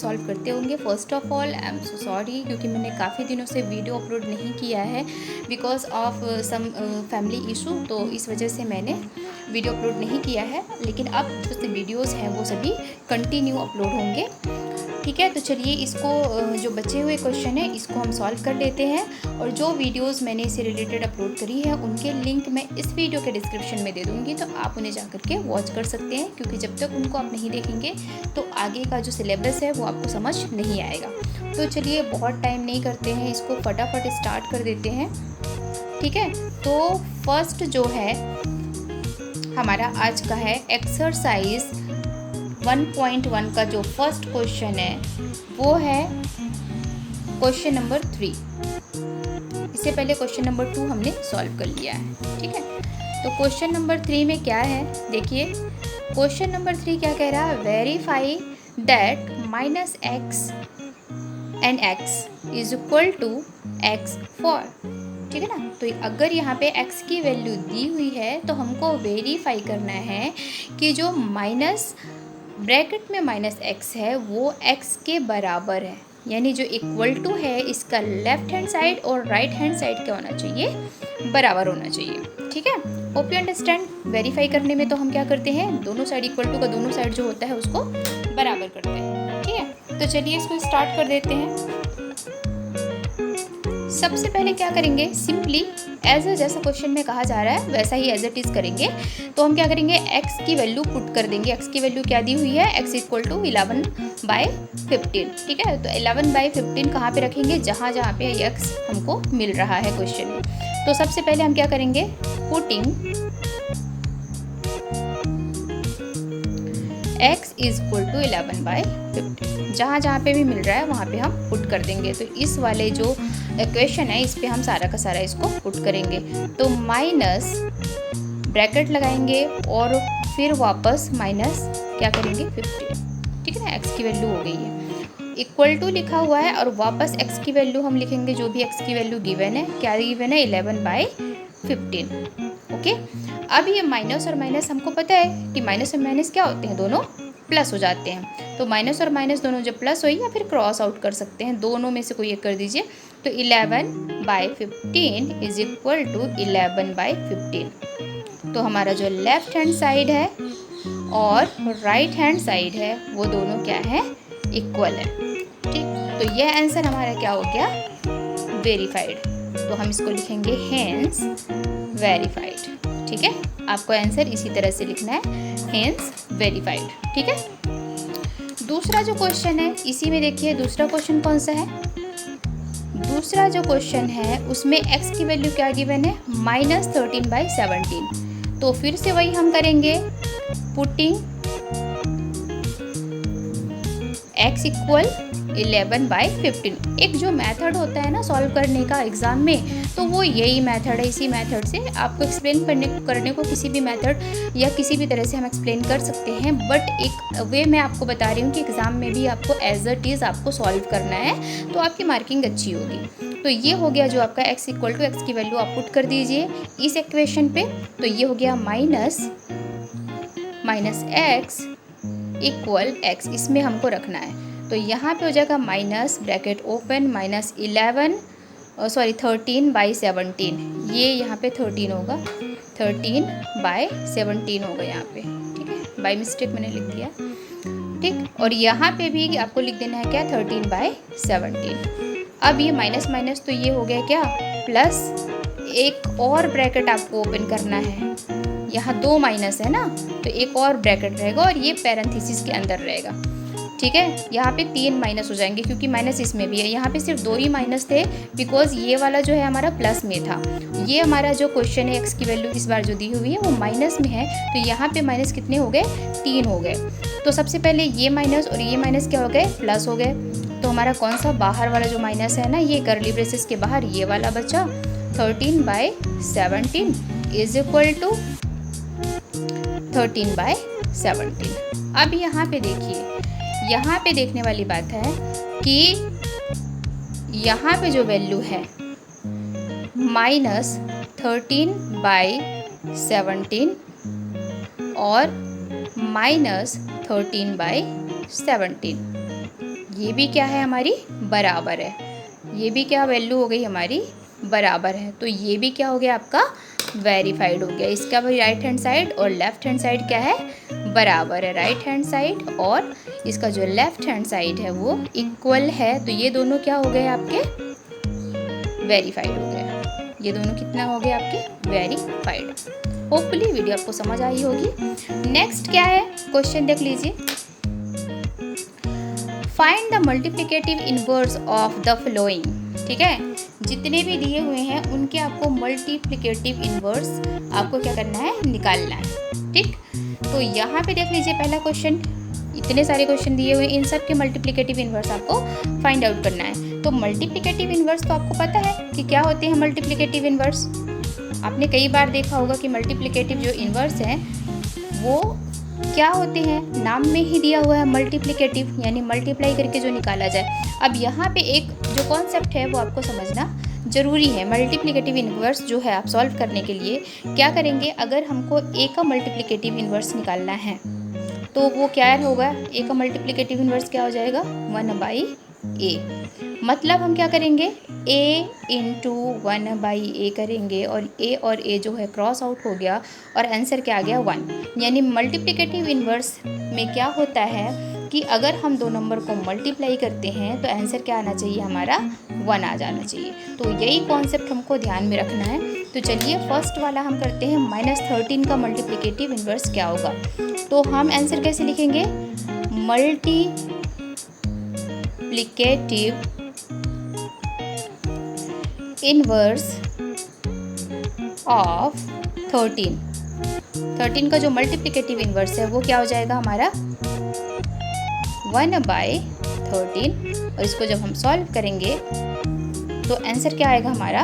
Solve करते होंगे। First of all I am so sorry, क्योंकि मैंने काफ़ी दिनों से वीडियो अपलोड नहीं किया है because of some family issue, तो इस वजह से मैंने वीडियो अपलोड नहीं किया है। लेकिन अब जो वीडियोस हैं वो सभी कंटिन्यू अपलोड होंगे, ठीक है। तो चलिए इसको जो बचे हुए क्वेश्चन है इसको हम सॉल्व कर लेते हैं, और जो वीडियोस मैंने इससे रिलेटेड अपलोड करी है उनके लिंक मैं इस वीडियो के डिस्क्रिप्शन में दे दूँगी, तो आप उन्हें जा कर के वॉच कर सकते हैं, क्योंकि जब तक उनको आप नहीं देखेंगे तो आगे का जो सिलेबस है वो आपको समझ नहीं आएगा। तो चलिए बहुत टाइम नहीं करते हैं, इसको फटाफट स्टार्ट कर देते हैं, ठीक है। तो फर्स्ट जो है हमारा आज का है एक्सरसाइज 1.1 का जो फर्स्ट क्वेश्चन है वो है क्वेश्चन नंबर 3। इससे पहले क्वेश्चन नंबर 2 हमने सॉल्व कर लिया है, ठीक है। तो क्वेश्चन नंबर 3 में क्या है, देखिए क्वेश्चन नंबर 3 क्या कह रहा है, verify that -x and x is equal to x for, ठीक है ना। तो अगर यहाँ पे x की वैल्यू दी हुई है तो हमको वेरीफाई करना है कि जो माइनस ब्रैकेट में -x है वो x के बराबर है, यानी जो इक्वल टू है इसका लेफ्ट हैंड साइड और राइट हैंड साइड क्या होना चाहिए, बराबर होना चाहिए, ठीक है। Hope you understand. वेरीफाई करने में तो हम क्या करते हैं, दोनों साइड इक्वल टू का दोनों साइड जो होता है उसको बराबर करते हैं, ठीक है। तो चलिए इसको स्टार्ट कर देते हैं। सबसे पहले क्या करेंगे, सिंपली एज अ, जैसा क्वेश्चन में कहा जा रहा है वैसा ही एज इट इज़ करेंगे। तो हम क्या करेंगे, x की वैल्यू पुट कर देंगे। x की वैल्यू क्या दी हुई है, x इक्वल टू 11/15, ठीक है। तो 11/15 कहाँ पे रखेंगे, जहाँ जहाँ पे x हमको मिल रहा है क्वेश्चन में। तो सबसे पहले हम क्या करेंगे, putting x is equal to 11/15, जहाँ जहाँ पे भी मिल रहा है वहाँ पे हम पुट कर देंगे। तो इस वाले जो इक्वेशन है इस पे हम सारा का सारा इसको पुट करेंगे। तो माइनस ब्रैकेट लगाएंगे और फिर वापस माइनस क्या करेंगे 15, ठीक है ना। x की वैल्यू हो गई है, इक्वल टू लिखा हुआ है और वापस x की वैल्यू हम लिखेंगे, जो भी x की वैल्यू गिवन है, क्या गिवन है 11/15, ओके। अब ये माइनस और माइनस हमको पता है कि माइनस और माइनस क्या होते हैं, दोनों प्लस हो जाते हैं। तो माइनस और माइनस दोनों जब प्लस हो या फिर क्रॉस आउट कर सकते हैं, दोनों में से कोई एक कर दीजिए। तो 11/15 इज इक्वल टू 11/15। तो हमारा जो लेफ्ट हैंड साइड है और राइट हैंड साइड है वो दोनों क्या है, इक्वल है, ठीक। तो यह आंसर हमारा क्या हो गया, वेरीफाइड। तो हम इसको लिखेंगे हेंस वेरीफाइड, ठीक है। आपको आंसर इसी तरह से लिखना है, हेंस वेरीफाइड, ठीक है। दूसरा जो क्वेश्चन है इसी में देखिए, दूसरा क्वेश्चन कौन सा है, दूसरा जो क्वेश्चन है उसमें x की वैल्यू क्या गिवन है, -13/17। तो फिर से वही हम करेंगे, पुटिंग x इक्वल 11/15। एक जो मेथड होता है ना सॉल्व करने का एग्ज़ाम में, तो वो यही मेथड है। इसी मेथड से आपको एक्सप्लेन करने को किसी भी मेथड या किसी भी तरह से हम एक्सप्लेन कर सकते हैं, बट एक वे मैं आपको बता रही हूँ कि एग्ज़ाम में भी आपको एज इट इज़ आपको सॉल्व करना है, तो आपकी मार्किंग अच्छी होगी। तो ये हो गया जो आपका x इक्वल टू x की वैल्यू आप पुट कर दीजिए इस इक्वेशन पे। तो ये हो गया माइनस x इक्वल x, इसमें हमको रखना है। तो यहाँ पे हो जाएगा माइनस ब्रैकेट ओपन -13/17, ये यहाँ पे 13 होगा, 13/17 होगा यहाँ पे, ठीक है। बाय मिस्टेक मैंने लिख दिया, ठीक। और यहाँ पे भी आपको लिख देना है क्या, 13/17। अब ये माइनस माइनस तो ये हो गया क्या, प्लस, एक और ब्रैकेट आपको ओपन करना है, यहाँ 2 माइनस है ना, तो एक और ब्रैकेट रहेगा और ये पैरेंथेसिस के अंदर रहेगा, ठीक है। यहाँ पे 3 माइनस हो जाएंगे क्योंकि माइनस इसमें भी है। यहाँ पे सिर्फ 2 ही माइनस थे बिकॉज ये वाला जो है हमारा प्लस में था। ये हमारा जो क्वेश्चन है x की वैल्यू इस बार जो दी हुई है वो माइनस में है, तो यहाँ पे माइनस कितने हो गए, 3 हो गए। तो सबसे पहले ये माइनस और ये माइनस क्या हो गए, प्लस हो गए। तो हमारा कौन सा बाहर वाला जो माइनस है ना, ये कर्ली ब्रेसेस के बाहर ये वाला बचा, 13/17 इज इक्वल टू 13/17। अब यहाँ पे देखिए, यहाँ पे देखने वाली बात है कि यहाँ पे जो वैल्यू है -13/17 और -13/17, ये भी क्या है हमारी बराबर है, ये भी क्या वैल्यू हो गई हमारी बराबर है। तो ये भी क्या हो गया आपका वेरीफाइड हो गया। इसका भी राइट हैंड साइड और लेफ्ट हैंड साइड क्या है बराबर है, राइट हैंड साइड और इसका जो लेफ्ट हैंड साइड है वो इक्वल है। तो ये दोनों क्या हो गए आपके वेरीफाइड हो गए। ये दोनों कितना हो गए आपके वेरीफाइड। होपफुली वीडियो आपको समझ आई होगी। नेक्स्ट क्या है क्वेश्चन देख लीजिए। Find the multiplicative inverse of the flowing. ठीक है, जितने भी दिए हुए हैं उनके आपको मल्टीप्लिकेटिव इनवर्स आपको क्या करना है निकालना है। ठीक, तो यहाँ पे देख लीजिए पहला क्वेश्चन, इतने सारे क्वेश्चन दिए हुए इन सब के मल्टीप्लिकेटिव इनवर्स आपको फाइंड आउट करना है। तो मल्टीप्लिकेटिव इनवर्स तो आपको पता है कि क्या होते हैं मल्टीप्लिकेटिव इनवर्स। आपने कई बार देखा होगा कि मल्टीप्लिकेटिव जो इनवर्स हैं वो क्या होते हैं, नाम में ही दिया हुआ है मल्टीप्लिकेटिव, यानी मल्टीप्लाई करके जो निकाला जाए। अब यहाँ पे एक जो कॉन्सेप्ट है वो आपको समझना ज़रूरी है। मल्टीप्लिकेटिव इनवर्स जो है आप सॉल्व करने के लिए क्या करेंगे, अगर हमको ए का मल्टीप्लिकेटिव इनवर्स निकालना है तो वो क्या होगा, ए का मल्टीप्लिकेटिव इनवर्स क्या हो जाएगा 1/a। मतलब हम क्या करेंगे a इंटू 1/a करेंगे और a जो है क्रॉस आउट हो गया और आंसर क्या आ गया 1। यानी मल्टीप्लिकेटिव इनवर्स में क्या होता है कि अगर हम दो नंबर को मल्टीप्लाई करते हैं तो आंसर क्या आना चाहिए हमारा 1 आ जाना चाहिए। तो यही कॉन्सेप्ट हमको ध्यान में रखना है। तो चलिए फर्स्ट वाला हम करते हैं, -13 का मल्टीप्लिकेटिव इनवर्स क्या होगा। तो हम आंसर कैसे लिखेंगे, मल्टीप्लिकेटिव इनवर्स ऑफ 13 का जो मल्टीप्लिकेटिव इनवर्स है वो क्या हो जाएगा हमारा 1/13। और इसको जब हम सॉल्व करेंगे तो आंसर क्या आएगा हमारा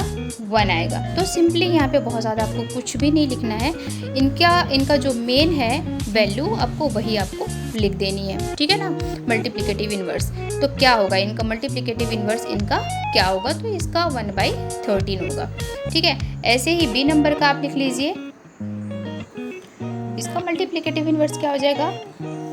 1 आएगा। तो सिंपली यहाँ पे बहुत ज़्यादा आपको कुछ भी नहीं लिखना है, इनका जो मेन है वैल्यू आपको वही आपको लिख देनी है। ठीक है ना, मल्टीप्लिकेटिव इनवर्स तो क्या होगा, इनका मल्टीप्लिकेटिव इनवर्स इनका क्या होगा, तो इसका 1/13 होगा। ठीक है, ऐसे ही बी नंबर का आप लिख लीजिए, इसका मल्टीप्लिकेटिव इनवर्स क्या हो जाएगा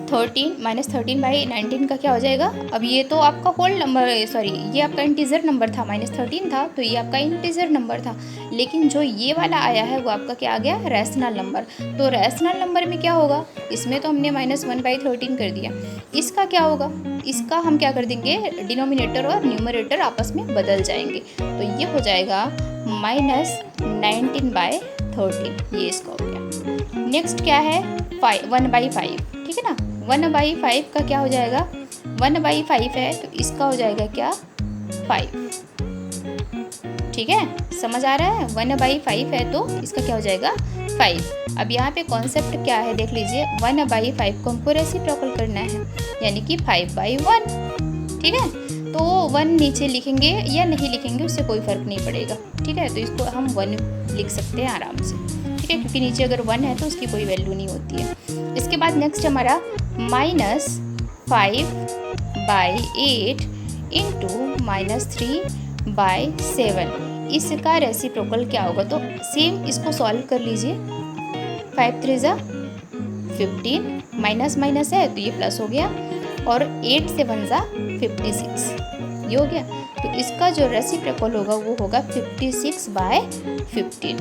13 का क्या हो जाएगा। अब ये तो आपका होल नंबर, सॉरी ये आपका इंटीजर नंबर था, -13 था तो ये आपका इंटीजर नंबर था। लेकिन जो ये वाला आया है वो आपका क्या आ गया रैशनल नंबर। तो रैशनल नंबर में क्या होगा, इसमें तो हमने -1/13 कर दिया, इसका क्या होगा, इसका हम क्या कर देंगे डिनोमिनेटर और न्यूमरेटर आपस में बदल जाएंगे। तो ये हो जाएगा -19/13, ये इसका हो गया। नेक्स्ट क्या है 1/5। ठीक है ना, 1/5 का क्या हो जाएगा, 1/5 है तो इसका हो जाएगा क्या 5। ठीक है, समझ आ रहा है, 1/5 है तो इसका क्या हो जाएगा 5। अब यहाँ पे कॉन्सेप्ट क्या है देख लीजिए, 1/5 को हमको रेसिप्रोकल करना है, यानी कि 5/1। ठीक है, तो 1 नीचे लिखेंगे या नहीं लिखेंगे उससे कोई फ़र्क नहीं पड़ेगा। ठीक है, तो इसको हम 1 लिख सकते हैं आराम से। ठीक है, क्योंकि नीचे अगर 1 है तो उसकी कोई वैल्यू नहीं होती है। इसके बाद नेक्स्ट हमारा -5/8 इंटू -3/7, इसका रेसिप्रोकल क्या होगा। तो सेम इसको सॉल्व कर लीजिए, 5 3 ज़ा 15, माइनस माइनस है तो ये प्लस हो गया, और 8 7 ज़ा 56, ये हो गया। तो इसका जो रेसिप्रोकल होगा वो होगा 56/15।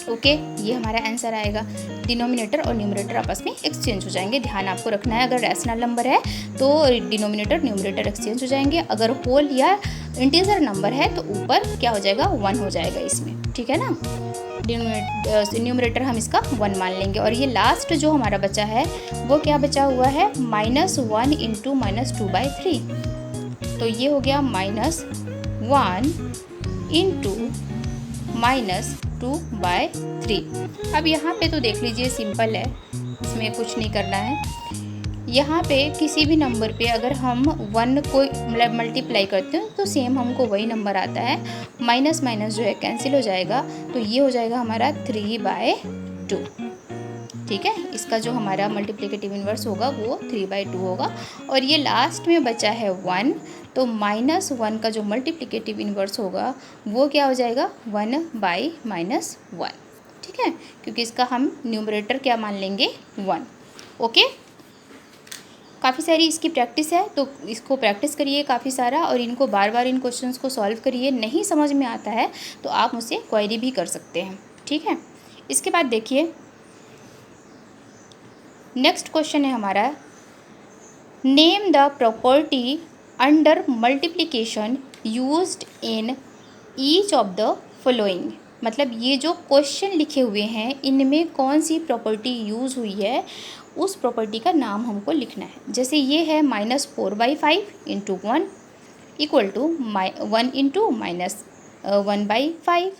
ओके, ये हमारा आंसर आएगा। डिनोमिनेटर और न्यूमरेटर आपस में एक्सचेंज हो जाएंगे, ध्यान आपको रखना है। अगर रैशनल नंबर है तो डिनोमिनेटर न्यूमरेटर एक्सचेंज हो जाएंगे, अगर होल या इंटीजर नंबर है तो ऊपर क्या हो जाएगा 1 हो जाएगा इसमें। ठीक है ना, न्यूमरेटर हम इसका 1 मान लेंगे। और ये लास्ट जो हमारा बचा है वो क्या बचा हुआ है -1 इंटू -2/3, तो ये हो गया -1 इंटू -2/3। अब यहाँ पे तो देख लीजिए सिंपल है, इसमें कुछ नहीं करना है। यहाँ पे किसी भी नंबर पे अगर हम 1 को मल्टीप्लाई करते हैं तो सेम हमको वही नंबर आता है, माइनस माइनस जो है कैंसिल हो जाएगा, तो ये हो जाएगा हमारा 3/2। ठीक है, इसका जो हमारा मल्टीप्लिकेटिव इन्वर्स होगा वो 3/2 होगा। और ये लास्ट में बचा है 1, तो -1 का जो मल्टीप्लिकेटिव इन्वर्स होगा वो क्या हो जाएगा 1/-1। ठीक है, क्योंकि इसका हम न्यूमरेटर क्या मान लेंगे 1। ओके, काफ़ी सारी इसकी प्रैक्टिस है, तो इसको प्रैक्टिस करिए काफ़ी सारा और इनको बार बार इन क्वेश्चंस को सॉल्व करिए। नहीं समझ में आता है तो आप मुझसे क्वेरी भी कर सकते हैं, ठीक है। इसके बाद देखिए नेक्स्ट क्वेश्चन है हमारा, name the property under multiplication used in each of the following. मतलब ये जो क्वेश्चन लिखे हुए हैं इनमें कौन सी प्रॉपर्टी यूज़ हुई है, उस प्रॉपर्टी का नाम हमको लिखना है। जैसे ये है -4/5 into 1 equal to 1 into -1/5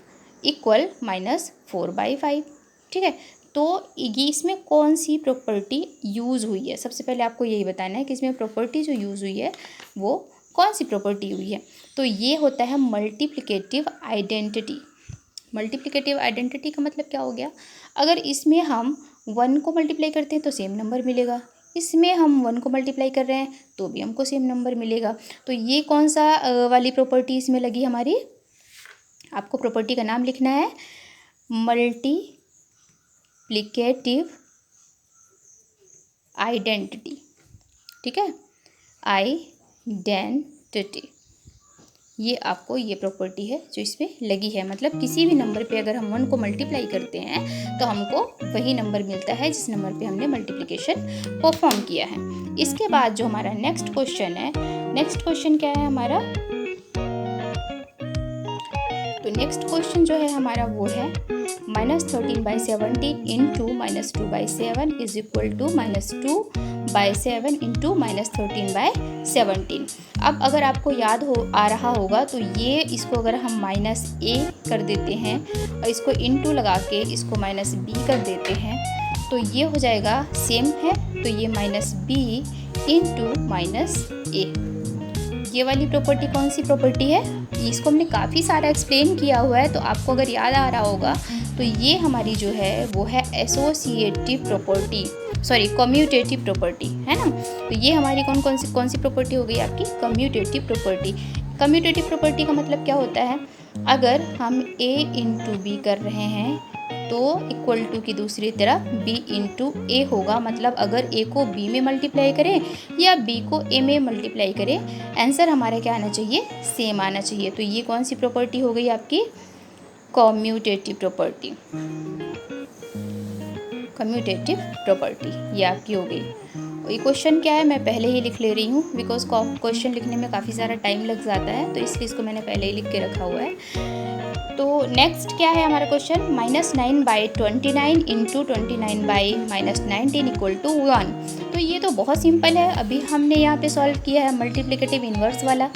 equal -4/5, ठीक है। तो ये इसमें कौन सी प्रॉपर्टी यूज़ हुई है, सबसे पहले आपको यही बताना है कि इसमें प्रॉपर्टी जो यूज़ हुई है वो कौन सी प्रॉपर्टी हुई है। तो ये होता है मल्टीप्लिकेटिव आइडेंटिटी। मल्टीप्लिकेटिव आइडेंटिटी का मतलब क्या हो गया, अगर इसमें हम 1 को मल्टीप्लाई करते हैं तो सेम नंबर मिलेगा, इसमें हम 1 को मल्टीप्लाई कर रहे हैं तो भी हमको सेम नंबर मिलेगा। तो ये कौन सा वाली प्रॉपर्टी इसमें लगी हमारी, आपको प्रॉपर्टी का नाम लिखना है मल्टीप्लिकेटिव आइडेंटिटी, ठीक है, आइडेंटिटी। ये आपको ये प्रॉपर्टी है जो इसमें लगी है। मतलब किसी भी नंबर पे अगर हम 1 को मल्टीप्लाई करते हैं तो हमको वही नंबर मिलता है जिस नंबर पे हमने मल्टीप्लिकेशन परफॉर्म किया है। इसके बाद जो हमारा नेक्स्ट क्वेश्चन है, नेक्स्ट क्वेश्चन क्या है हमारा, तो नेक्स्ट क्वेश्चन जो है हमारा वो है -13/17 into -2/7 is equal to -2/7 into -13/17। अब अगर आपको याद आ रहा होगा तो ये इसको अगर हम -a कर देते हैं और इसको इंटू लगा के इसको -b कर देते हैं तो ये हो जाएगा सेम है, तो ये -b इंटू -a। ये वाली प्रॉपर्टी कौन सी प्रॉपर्टी है, इसको हमने काफ़ी सारा एक्सप्लेन किया हुआ है, तो आपको अगर याद आ रहा होगा तो ये हमारी जो है वो है associative property, sorry commutative property, है ना। तो ये हमारी कौन सी प्रॉपर्टी हो गई आपकी, कम्यूटेटिव प्रॉपर्टी। कम्यूटेटिव प्रॉपर्टी का मतलब क्या होता है, अगर हम a इंटू बी कर रहे हैं तो इक्वल टू की दूसरी तरफ b इंटू ए होगा। मतलब अगर a को b में मल्टीप्लाई करें या b को a में मल्टीप्लाई करें, आंसर हमारा क्या आना चाहिए, सेम आना चाहिए। तो ये कौन सी प्रॉपर्टी हो गई आपकी, कम्यूटेटिव प्रॉपर्टी। कम्यूटेटिव प्रॉपर्टी ये आपकी हो गई। ये क्वेश्चन क्या है मैं पहले ही लिख ले रही हूँ, बिकॉज क्वेश्चन लिखने में काफ़ी सारा टाइम लग जाता है, तो इसलिए इसको मैंने पहले ही लिख के रखा हुआ है। तो नेक्स्ट क्या है हमारा क्वेश्चन, -9/29 इंटू 29/-19 इक्वल टू 1। तो ये तो बहुत सिंपल है, अभी हमने यहाँ पे सॉल्व किया है मल्टीप्लिकेटिव इन्वर्स वाला,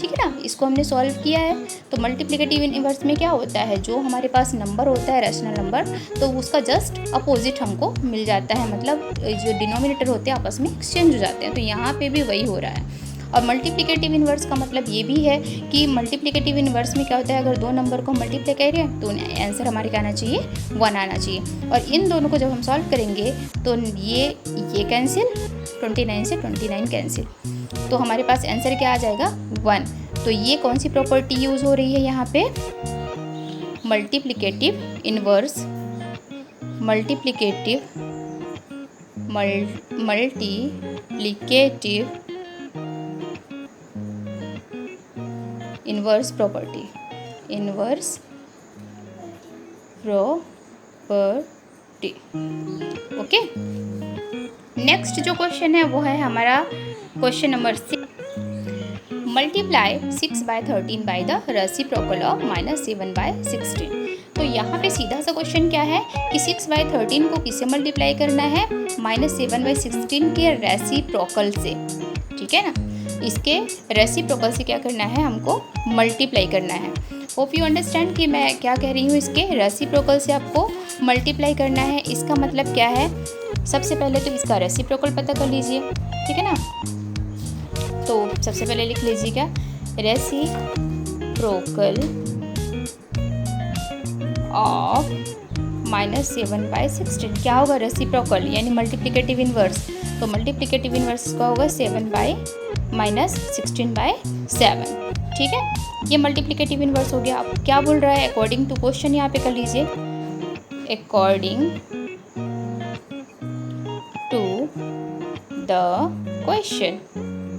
ठीक है ना, इसको हमने सॉल्व किया है। तो मल्टीप्लिकेटिव इन्वर्स में क्या होता है, जो हमारे पास नंबर होता है रैशनल नंबर, तो उसका जस्ट अपोजिट हमको मिल जाता है, मतलब जो डिनोमिनेटर होते हैं आपस में एक्सचेंज हो जाते हैं। तो यहाँ पे भी वही हो रहा है। और मल्टीप्लिकेटिव इन्वर्स का मतलब ये भी है कि मल्टीप्लिकेटिव इन्वर्स में क्या होता है, अगर दो नंबर को मल्टीप्लाई करें तो आंसर हमारे क्या आना चाहिए, 1 आना चाहिए। और इन दोनों को जब हम सॉल्व करेंगे तो ये कैंसिल, 29 से 29 कैंसिल, तो हमारे पास आंसर क्या आ जाएगा, 1। तो ये कौन सी प्रॉपर्टी यूज़ हो रही है यहाँ पे, multiplicative inverse, multiplicative inverse property, inverse property. Okay, next जो क्वेश्चन है वो है हमारा question number 6। Multiply 6/13 by the reciprocal of -7/16। तो यहाँ पे सीधा सा क्वेश्चन क्या है कि 6/13 को किससे मल्टीप्लाई करना है, -7/16 के रेसिप्रोकल से, ठीक है ना। इसके रेसिप्रोकल से क्या करना है, हमको मल्टीप्लाई करना है। होप यू अंडरस्टैंड कि मैं क्या कह रही हूँ, इसके रेसिप्रोकल से आपको मल्टीप्लाई करना है। इसका मतलब क्या है, सबसे पहले तो इसका रेसिप्रोकल पता कर लीजिए, ठीक है ना। तो सबसे पहले लिख लीजिए क्या, रेसिप्रोकल ऑफ -7/16। क्या होगा रेसिप्रोकल, यानी मल्टीप्लिकेटिव इन्वर्स। तो मल्टीप्लिकेटिव इन्वर्स का होगा 7/-16/7, ठीक है। ये मल्टीप्लिकेटिव इन्वर्स हो गया। अब क्या बोल रहा है, अकॉर्डिंग टू क्वेश्चन यहाँ पे कर लीजिए, according to the question,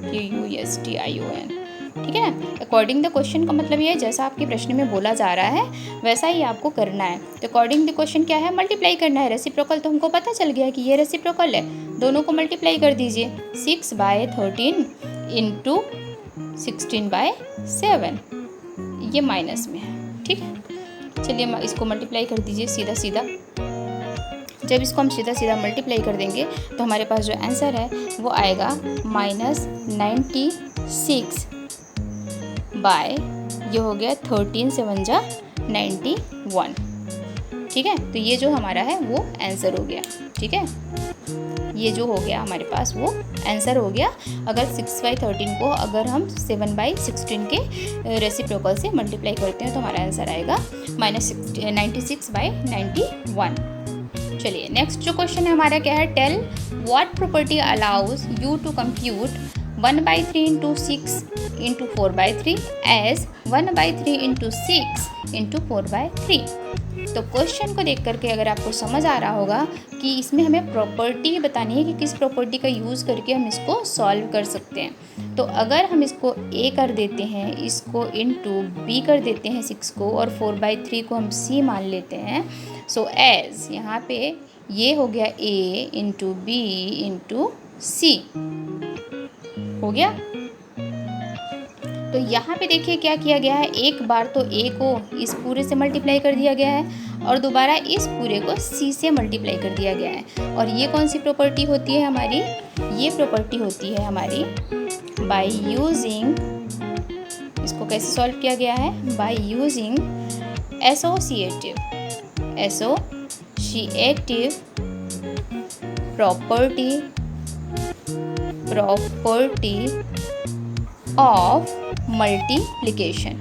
QUSTION, ठीक है ना। अकॉर्डिंग द क्वेश्चन का मतलब ये है जैसा आपके प्रश्न में बोला जा रहा है वैसा ही आपको करना है। तो अकॉर्डिंग द क्वेश्चन क्या है, मल्टीप्लाई करना है। रेसिप्रोकल तो हमको पता चल गया कि ये रेसिप्रोकल है, दोनों को मल्टीप्लाई कर दीजिए। 6/13 इंटू 16/7, ये माइनस में है, ठीक है। चलिए इसको मल्टीप्लाई कर दीजिए सीधा सीधा। जब इसको हम सीधा सीधा मल्टीप्लाई कर देंगे तो हमारे पास जो आंसर है वो आएगा -96 बाय, ये हो गया 13 से 1 जा 91, ठीक है। तो ये जो हमारा है वो आंसर हो गया, ठीक है। ये जो हो गया हमारे पास वो आंसर हो गया। अगर 6/13 को अगर हम 7/16 के रेसिप्रोकल से मल्टीप्लाई करते हैं तो हमारा आंसर आएगा -96/91। चलिए नेक्स्ट जो क्वेश्चन है हमारा क्या है, tell what property allows you to compute 1/3 into 6 into 4/3 as 1/3 into 6 into 4/3। तो क्वेश्चन को देख करके अगर आपको समझ आ रहा होगा कि इसमें हमें प्रॉपर्टी बतानी है कि किस प्रॉपर्टी का यूज़ करके हम इसको सॉल्व कर सकते हैं। तो अगर हम इसको a कर देते हैं, इसको इंटू b कर देते हैं 6 को, और 4/3 को हम c मान लेते हैं। सो एज यहाँ पे ये हो गया a into b into c हो गया। तो यहाँ पे देखिए क्या किया गया है, एक बार तो a को इस पूरे से मल्टीप्लाई कर दिया गया है और दोबारा इस पूरे को c से मल्टीप्लाई कर दिया गया है। और ये कौन सी प्रॉपर्टी होती है हमारी, ये प्रॉपर्टी होती है हमारी बाय यूजिंग, इसको कैसे सॉल्व किया गया है, by using associative property of multiplication,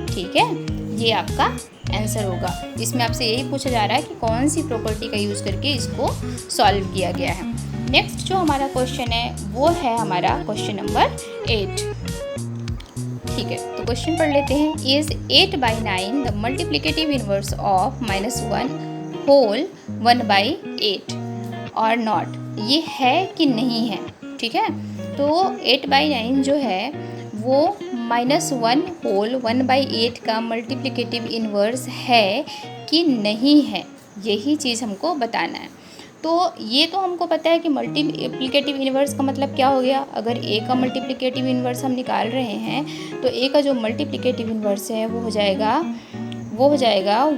ठीक है। ये आपका आंसर होगा। इसमें आपसे यही पूछा जा रहा है कि कौन सी प्रॉपर्टी का यूज़ करके इसको सॉल्व किया गया है। नेक्स्ट जो हमारा क्वेश्चन है वो है हमारा क्वेश्चन नंबर 8, ठीक है। तो क्वेश्चन पढ़ लेते हैं। Is 8/9 the multiplicative inverse of -1 whole 1/8 और नॉट, ये है कि नहीं है, ठीक है। तो 8/9 जो है वो -1 होल 1/8 का मल्टीप्लिकेटिव इन्वर्स है कि नहीं है, यही चीज़ हमको बताना है। तो ये तो हमको पता है कि मल्टीप्लिकेटिव इन्वर्स का मतलब क्या हो गया। अगर a का मल्टीप्लिकेटिव इन्वर्स हम निकाल रहे हैं तो a का जो मल्टीप्लिकेटिव इन्वर्स है वो हो जाएगा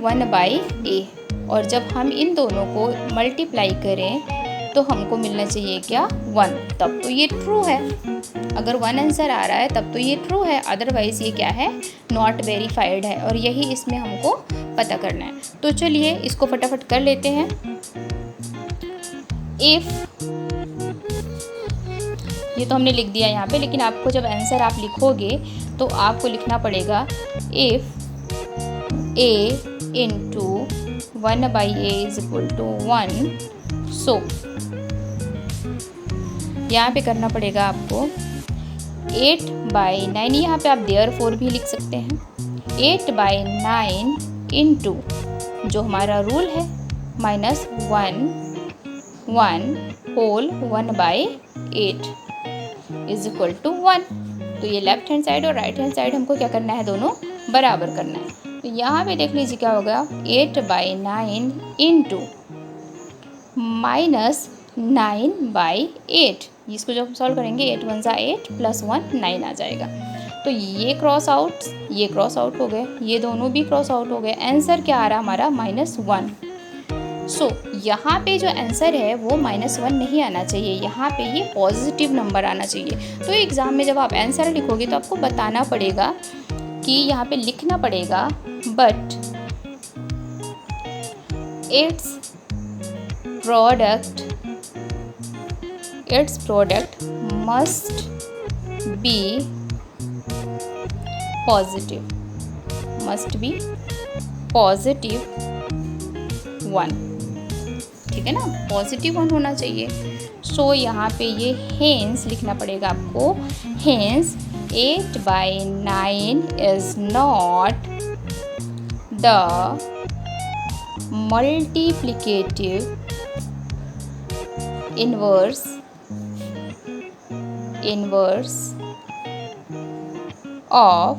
1/a। और जब हम इन दोनों को मल्टीप्लाई करें तो हमको मिलना चाहिए क्या, 1, तब तो ये ट्रू है। अगर 1 आंसर आ रहा है तब तो ये ट्रू है, अदरवाइज़ ये क्या है, नॉट वेरीफाइड है। और यही इसमें हमको पता करना है। तो चलिए इसको फटाफट कर लेते हैं। इफ़, ये तो हमने लिख दिया यहाँ पे, लेकिन आपको जब आंसर आप लिखोगे तो आपको लिखना पड़ेगा if a into 1/a is equal to 1, so यहाँ पे करना पड़ेगा आपको 8/9, यहाँ पे आप देयरफॉर भी लिख सकते हैं। 8/9 इंटू जो हमारा रूल है -1 होल 1/8 इज इक्वल टू 1। तो ये लेफ्ट हैंड साइड और राइट हैंड साइड हमको क्या करना है, दोनों बराबर करना है। तो यहाँ पे देख लीजिए क्या होगा, 8/9 इंटू -9/8, इसको जब हम सॉल्व करेंगे 8 1 8 + 1 9 आ जाएगा। तो ये क्रॉस आउट हो गए, ये दोनों भी क्रॉस आउट हो गए। आंसर क्या आ रहा हमारा, -1। सो यहाँ पे जो आंसर है वो -1 नहीं आना चाहिए, यहाँ पे ये पॉजिटिव नंबर आना चाहिए। तो एग्ज़ाम में जब आप आंसर लिखोगे तो आपको बताना पड़ेगा कि यहाँ पे लिखना पड़ेगा but it's product must be positive 1, ठीक है ना, पॉजिटिव 1 होना चाहिए। सो यहाँ पे ये हेंस लिखना पड़ेगा आपको, hence 8/9 is not the multiplicative inverse of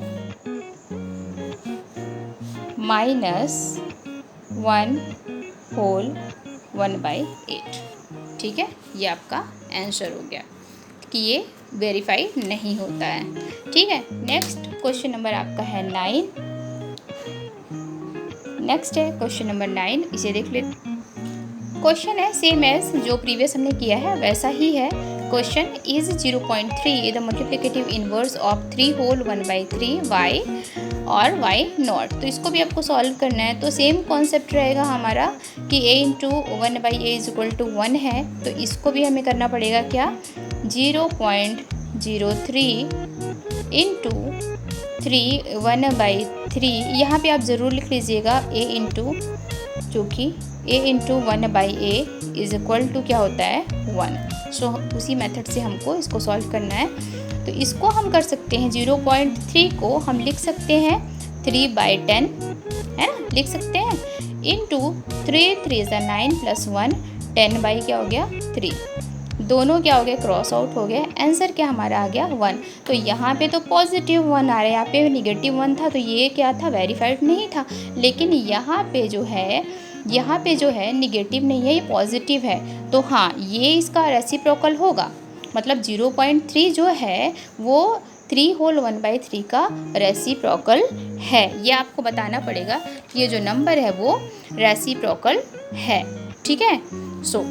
-1/8। ठीक है, ये आपका आंसर हो गया कि ये वेरीफाई नहीं होता है। ठीक है, नेक्स्ट क्वेश्चन नंबर आपका है 9। नेक्स्ट है क्वेश्चन नंबर 9, इसे देख लेते। क्वेश्चन है सेम एज जो प्रीवियस हमने किया है वैसा ही है। Question is 0.3 the multiplicative inverse of 3 whole 1/3 y और y नॉट। तो इसको भी आपको सॉल्व करना है। तो सेम कॉन्सेप्ट रहेगा हमारा कि a into 1/a is equal to 1 है। तो इसको भी हमें करना पड़ेगा क्या, 0.03 इंटू 1/3। यहाँ पे आप ज़रूर लिख लीजिएगा a इंटू, चूँकि a into 1/a is equal to क्या होता है 1। सो उसी मेथड से हमको इसको सॉल्व करना है। तो इसको हम कर सकते हैं 0.3 को हम लिख सकते हैं 3/10, है ना, लिख सकते हैं, इंटू 3 3 9 + 1 10 बाई क्या हो गया 3। दोनों क्या हो गया, क्रॉस आउट हो गया। आंसर क्या हमारा आ गया 1। तो यहाँ पे तो पॉजिटिव 1 आ रहा है, यहाँ पे निगेटिव 1 था, तो ये क्या था, वेरीफाइड नहीं था। लेकिन यहाँ पे जो है निगेटिव नहीं है, ये पॉजिटिव है। तो हाँ, ये इसका रेसिप्रोकल होगा। मतलब 0.3 जो है वो 3 होल 1/3 का रेसिप्रोकल है। ये आपको बताना पड़ेगा कि ये जो नंबर है वो रेसिप्रोकल है। ठीक है, सो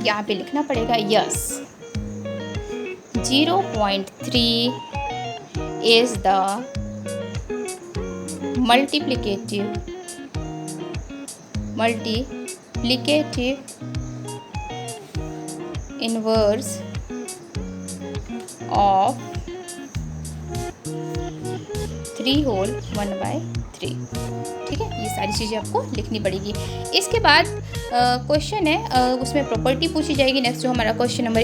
यहाँ पे लिखना पड़ेगा yes 0.3 is the multiplicative inverse of 3 whole 1/3। ठीक है, ये सारी चीज़ें आपको लिखनी पड़ेगी। इसके बाद क्वेश्चन है, उसमें प्रॉपर्टी पूछी जाएगी। नेक्स्ट जो हमारा क्वेश्चन नंबर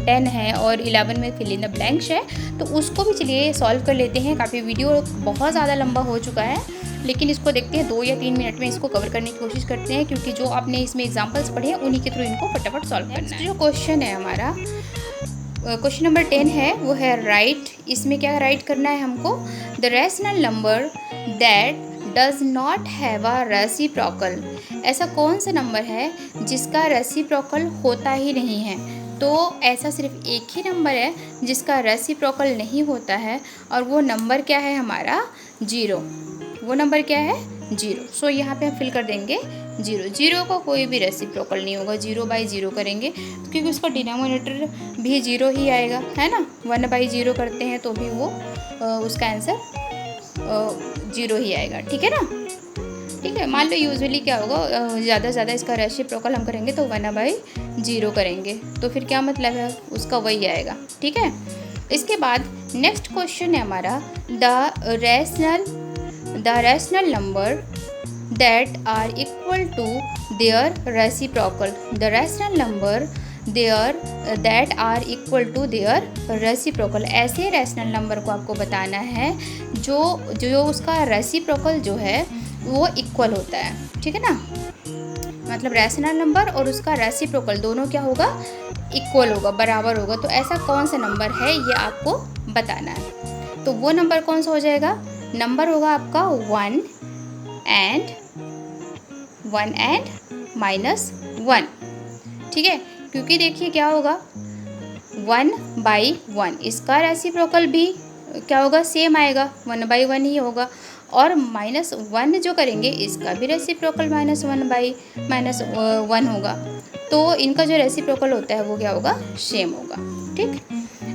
10 है और 11 में फिल इन द ब्लैंक्स है, तो उसको भी चलिए सॉल्व कर लेते हैं। काफ़ी वीडियो बहुत ज़्यादा लंबा हो चुका है, लेकिन इसको देखते हैं 2 या 3 मिनट में इसको कवर करने की कोशिश करते हैं, क्योंकि जो आपने इसमें एग्जाम्पल्स पढ़े हैं उन्हीं के थ्रू इनको फटाफट सॉल्व करना है। जो क्वेश्चन है हमारा क्वेश्चन नंबर 10 है, वो है राइट। इसमें क्या राइट करना है हमको, the rational number that does not have a reciprocal. ऐसा कौन सा नंबर है जिसका रेसिप्रोकल होता ही नहीं है। तो ऐसा सिर्फ एक ही नंबर है जिसका रेसिप्रोकल नहीं होता है, और वो नंबर क्या है हमारा 0। वो नंबर क्या है 0। सो यहाँ पे हम फिल कर देंगे 0 का कोई भी रेसिप्रोकल नहीं होगा। 0/0 करेंगे क्योंकि उसका डिनोमिनेटर भी 0 ही आएगा, है ना। 1/0 करते हैं तो भी वो उसका आंसर 0 ही आएगा। ठीक है ना, ठीक है। मान लो यूजुअली क्या होगा, ज़्यादा से ज़्यादा इसका रेसिप्रोकल हम करेंगे तो 1/0 करेंगे, तो फिर क्या मतलब है, उसका वही आएगा। ठीक है, इसके बाद नेक्स्ट क्वेश्चन है हमारा the rational number that are equal to their reciprocal. The rational number that are equal to their reciprocal. ऐसे रैशनल नंबर को आपको बताना है जो उसका रेसिप्रोकल जो है वो इक्वल होता है। ठीक है ना, मतलब रैशनल नंबर और उसका रेसिप्रोकल दोनों क्या होगा, इक्वल होगा, बराबर होगा। तो ऐसा कौन सा नंबर है ये आपको बताना है। तो वो नंबर कौन सा हो जाएगा, नंबर होगा आपका 1 एंड -1। ठीक है, क्योंकि देखिए क्या होगा 1/1, इसका रेसिप्रोकल भी क्या होगा, सेम आएगा, 1/1 ही होगा। और -1 जो करेंगे इसका भी रेसिप्रोकल -1 होगा। तो इनका जो रेसिप्रोकल होता है वो क्या होगा, सेम होगा। ठीक,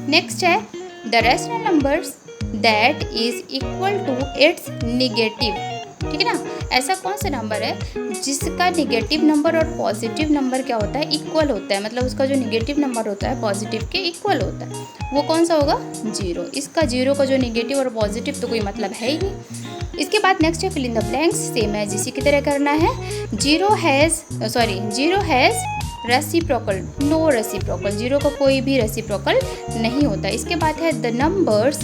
नेक्स्ट है the rational numbers that is equal to its negative. ठीक है ना, ऐसा कौन सा नंबर है जिसका निगेटिव नंबर और पॉजिटिव नंबर क्या होता है, इक्वल होता है। मतलब उसका जो निगेटिव नंबर होता है पॉजिटिव के इक्वल होता है, वो कौन सा होगा 0। इसका 0 का जो निगेटिव और पॉजिटिव तो कोई मतलब है ही नहीं। इसके बाद नेक्स्ट है fill in the blanks. Same है इसी की तरह करना है। 0 हैज़ रेसिप्रोकल, नो रेसिप्रोकल। 0 का कोई भी रेसिप्रोकल नहीं होता। इसके बाद है the numbers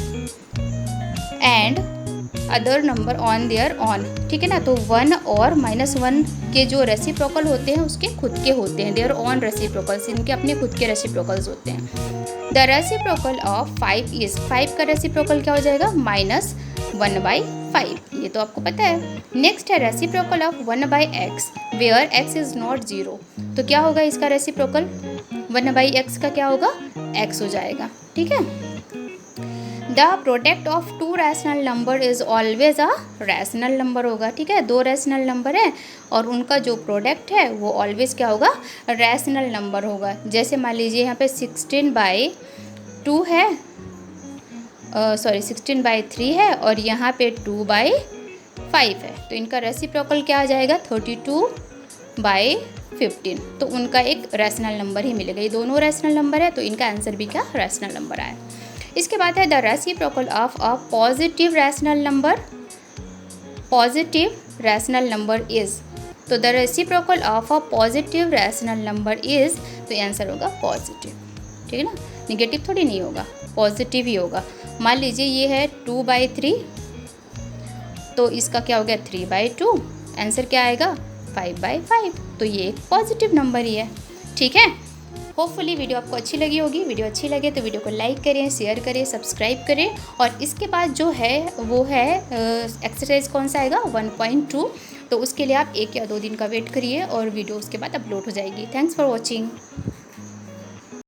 and other number on their on, ठीक है ना। तो 1 और -1 के जो रेसिप्रोकल होते हैं उसके खुद के होते हैं, देयर ऑन रेसिप्रोकल्स, इनके अपने खुद के रेसिप्रोकल्स होते हैं। द रेसिप्रोकल ऑफ 5 इज, 5 का रेसिप्रोकल क्या हो जाएगा, -1/5, ये तो आपको पता है। नेक्स्ट है reciprocal of 1/x where x is not 0, तो क्या होगा इसका रेसिप्रोकल, 1/x का क्या होगा, x हो जाएगा, ठीक है। The product of 2 rational number is always a rational number होगा, ठीक है। 2 रैशनल नंबर है और उनका जो प्रोडक्ट है वो ऑलवेज क्या होगा, रैशनल नंबर होगा। जैसे मान लीजिए यहाँ पे 16/2 है, 16/3 है और यहाँ पे 2/5 है, तो इनका रेसिप्रोकल क्या आ जाएगा, 32/15, तो उनका एक रैशनल नंबर ही मिलेगा। ये दोनों रैशनल नंबर है तो इनका आंसर भी क्या, रैशनल नंबर आया। इसके बाद है the reciprocal of a positive rational number, positive rational number is, तो the reciprocal of a positive rational number is, तो आंसर होगा पॉजिटिव, ठीक है ना, निगेटिव थोड़ी नहीं होगा, पॉजिटिव ही होगा। मान लीजिए ये है 2/3, तो इसका क्या हो गया 3/2, आंसर क्या आएगा 5/5, तो ये एक पॉजिटिव नंबर ही है, ठीक है। होपफुली वीडियो आपको अच्छी लगी होगी। वीडियो अच्छी लगे तो वीडियो को लाइक करें, शेयर करें, सब्सक्राइब करें। और इसके बाद जो है वो है एक्सरसाइज कौन सा आएगा, 1.2, तो उसके लिए आप 1 या 2 दिन का वेट करिए और वीडियो उसके बाद अपलोड हो जाएगी। Thanks for watching.